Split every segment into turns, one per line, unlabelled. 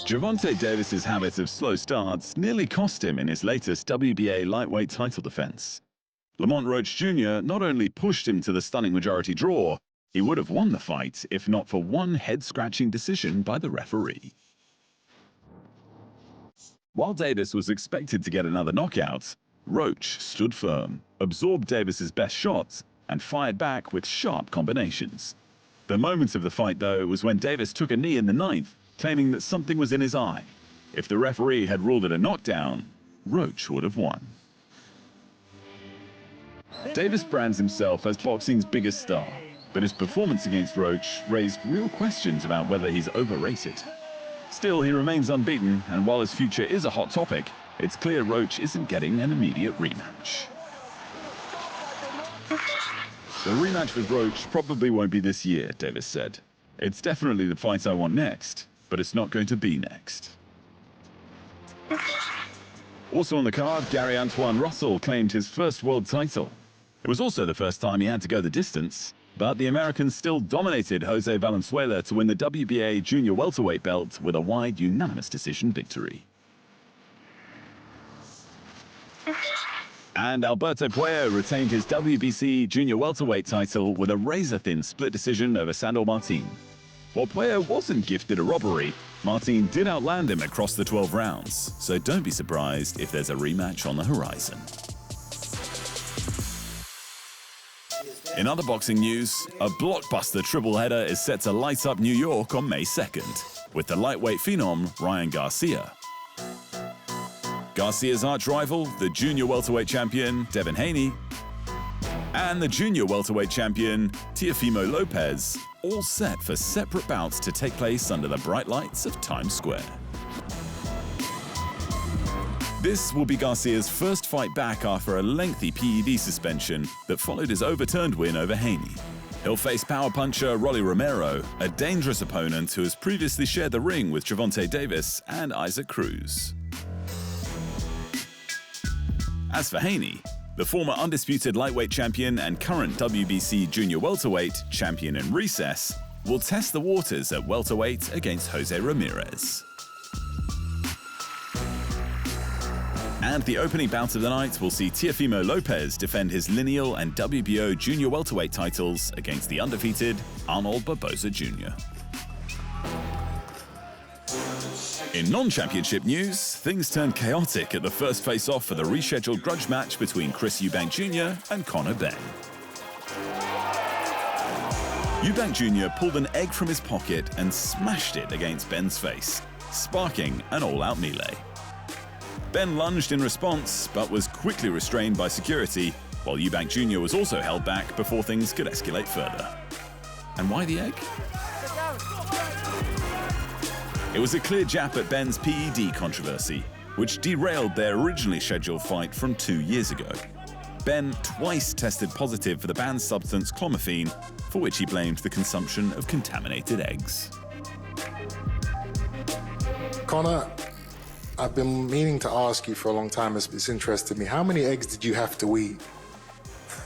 Gervonta Davis's habit of slow starts nearly cost him in his latest WBA lightweight title defense. Lamont Roach Jr. not only pushed him to the stunning majority draw, he would have won the fight if not for one head-scratching decision by the referee. While Davis was expected to get another knockout, Roach stood firm, absorbed Davis's best shots, and fired back with sharp combinations. The moment of the fight, though, was when Davis took a knee in the ninth, claiming that something was in his eye. If the referee had ruled it a knockdown, Roach would have won. Davis brands himself as boxing's biggest star, but his performance against Roach raised real questions about whether he's overrated. Still, he remains unbeaten, and while his future is a hot topic, it's clear Roach isn't getting an immediate rematch. The rematch with Roach probably won't be this year, Davis said. It's definitely the fight I want next, but it's not going to be next. Also on the card, Antuanne Russell claimed his first world title. It was also the first time he had to go the distance, but the American still dominated Jose Valenzuela to win the WBA junior welterweight belt with a wide unanimous decision victory. And Alberto Puello retained his WBC junior welterweight title with a razor-thin split decision over Sandor Martin. While Puello wasn't gifted a robbery, Martin did outland him across the 12 rounds, so don't be surprised if there's a rematch on the horizon. In other boxing news, a blockbuster triple-header is set to light up New York on May 2nd, with the lightweight phenom Ryan Garcia. Garcia's arch-rival, the junior welterweight champion Devin Haney, and the junior welterweight champion Tefimo Lopez, all set for separate bouts to take place under the bright lights of Times Square. This will be Garcia's first fight back after a lengthy PED suspension that followed his overturned win over Haney. He'll face power puncher Rolly Romero, a dangerous opponent who has previously shared the ring with Gervonta Davis and Isaac Cruz. As for Haney, the former undisputed lightweight champion and current WBC junior welterweight champion in recess will test the waters at welterweight against Jose Ramirez. And the opening bout of the night will see Tefimo Lopez defend his lineal and WBO junior welterweight titles against the undefeated Arnold Barboza Jr. In non-championship news, things turned chaotic at the first face-off for the rescheduled grudge match between Chris Eubank Jr. and Conor Benn. Eubank Jr. pulled an egg from his pocket and smashed it against Benn's face, sparking an all-out melee. Benn lunged in response, but was quickly restrained by security, while Eubank Jr. was also held back before things could escalate further. And why the egg? It was a clear jab at Benn's PED controversy, which derailed their originally scheduled fight from 2 years ago. Benn twice tested positive for the banned substance clomiphene, for which he blamed the consumption of contaminated eggs.
Conor, I've been meaning to ask you for a long time, it's interested me. How many eggs did you have to eat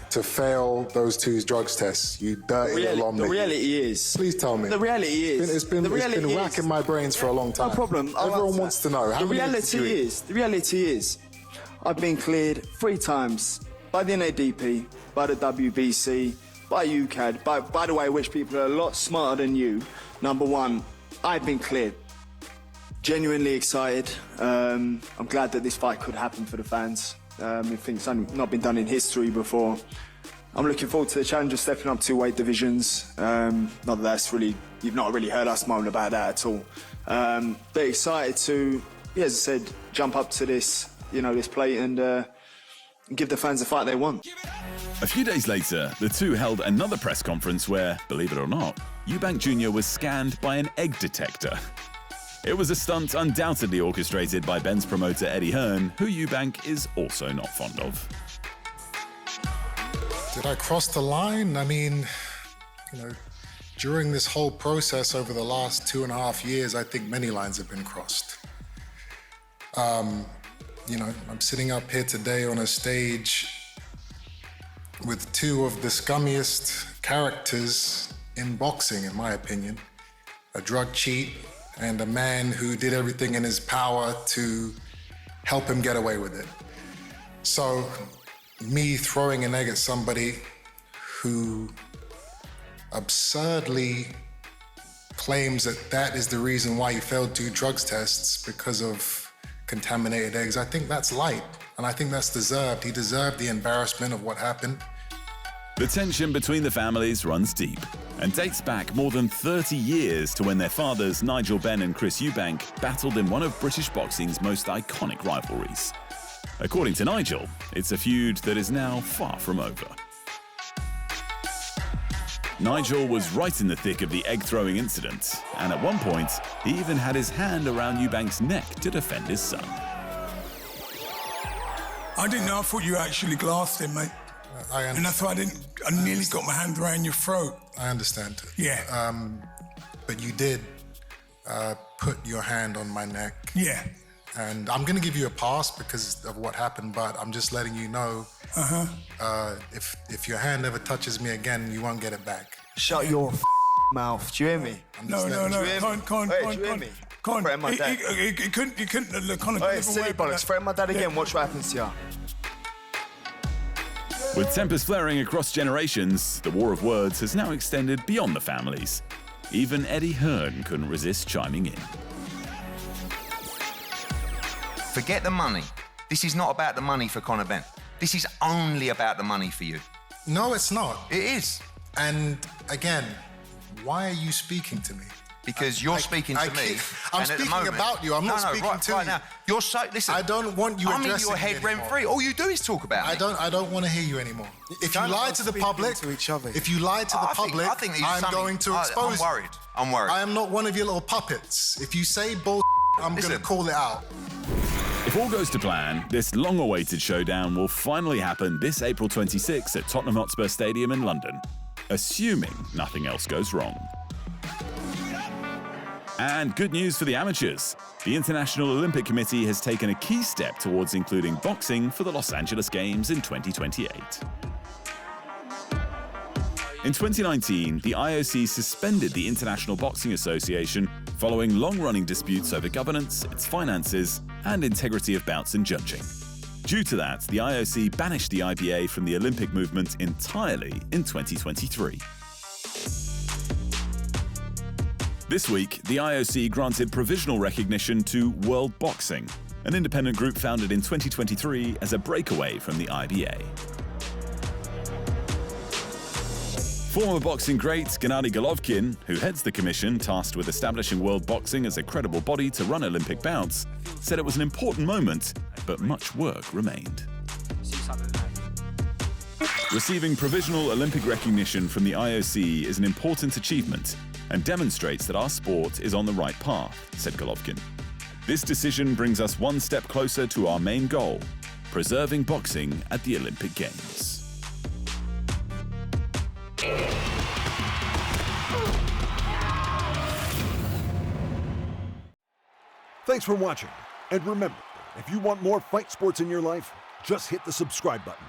to fail those 2 drugs tests, you dirty alumni?
The reality is...
Please tell me.
The reality is...
It's been racking my brains for a long time.
No problem.
Everyone wants to know. How
the reality is, I've been cleared 3 times by the NADP, by the WBC, by UCAD, by the way, which people are a lot smarter than you. Number 1, I've been cleared. Genuinely excited. I'm glad that this fight could happen for the fans. I think it's not been done in history before. I'm looking forward to the challenge of stepping up 2 weight divisions. Not that that's really, you've not really heard us moan about that at all. But excited to, as I said, jump up to this, this plate and give the fans the fight they want.
A few days later, the two held another press conference where, believe it or not, Eubank Jr. was scanned by an egg detector. It was a stunt undoubtedly orchestrated by Benn's promoter Eddie Hearn, who Eubank is also not fond of.
Did I cross the line? I mean, during this whole process over the last 2.5 years, I think many lines have been crossed. I'm sitting up here today on a stage with 2 of the scummiest characters in boxing, in my opinion. A drug cheat and a man who did everything in his power to help him get away with it. So me throwing an egg at somebody who absurdly claims that that is the reason why he failed 2 drugs tests because of contaminated eggs, I think that's light, and I think that's deserved. He deserved the embarrassment of what happened.
The tension between the families runs deep and dates back more than 30 years to when their fathers, Nigel Benn and Chris Eubank, battled in one of British boxing's most iconic rivalries. According to Nigel, it's a feud that is now far from over. Nigel was right in the thick of the egg-throwing incident, and at one point, he even had his hand around Eubank's neck to defend his son.
I didn't know. I thought you actually glassed him, mate. And that's why I nearly got my hand around your throat.
I understand.
Yeah.
But you did put your hand on my neck.
Yeah.
And I'm going to give you a pass because of what happened, but I'm just letting you know if your hand ever touches me again, you won't get it back.
Shut your mouth. Do you hear me?
No. Con.
Do you hear me?
Con.
Threaten my dad.
He couldn't. Conor,
Hey, silly bollocks. Threaten my dad again. Watch what happens to you.
With tempers flaring across generations, the war of words has now extended beyond the families. Even Eddie Hearn couldn't resist chiming in.
Forget the money. This is not about the money for Conor Benn. This is only about the money for you.
No, it's not.
It is.
And again, why are you speaking to me?
Because you're speaking to me.
I'm speaking about you. I'm not speaking to you.
Now, you're so listen.
I don't want you
I'm in
addressing
your
me
head
anymore.
rent free. All you do is talk about me.
I don't want to hear you anymore. If you lie to the public, if you lie to the public, I'm going to expose you.
I'm worried.
I am not one of your little puppets. If you say bull, I'm going to call it out.
If all goes to plan, this long-awaited showdown will finally happen this April 26 at Tottenham Hotspur Stadium in London, assuming nothing else goes wrong. And good news for the amateurs. The International Olympic Committee has taken a key step towards including boxing for the Los Angeles Games in 2028. In 2019, the IOC suspended the International Boxing Association following long-running disputes over governance, its finances, and integrity of bouts and judging. Due to that, the IOC banished the IBA from the Olympic movement entirely in 2023. This week, the IOC granted provisional recognition to World Boxing, an independent group founded in 2023 as a breakaway from the IBA. Former boxing great Gennady Golovkin, who heads the commission tasked with establishing world boxing as a credible body to run Olympic bouts, said it was an important moment, but much work remained. Receiving provisional Olympic recognition from the IOC is an important achievement and demonstrates that our sport is on the right path, said Golovkin. This decision brings us one step closer to our main goal, preserving boxing at the Olympic Games.
Thanks for watching, and remember, if you want more fight sports in your life, just hit the subscribe button.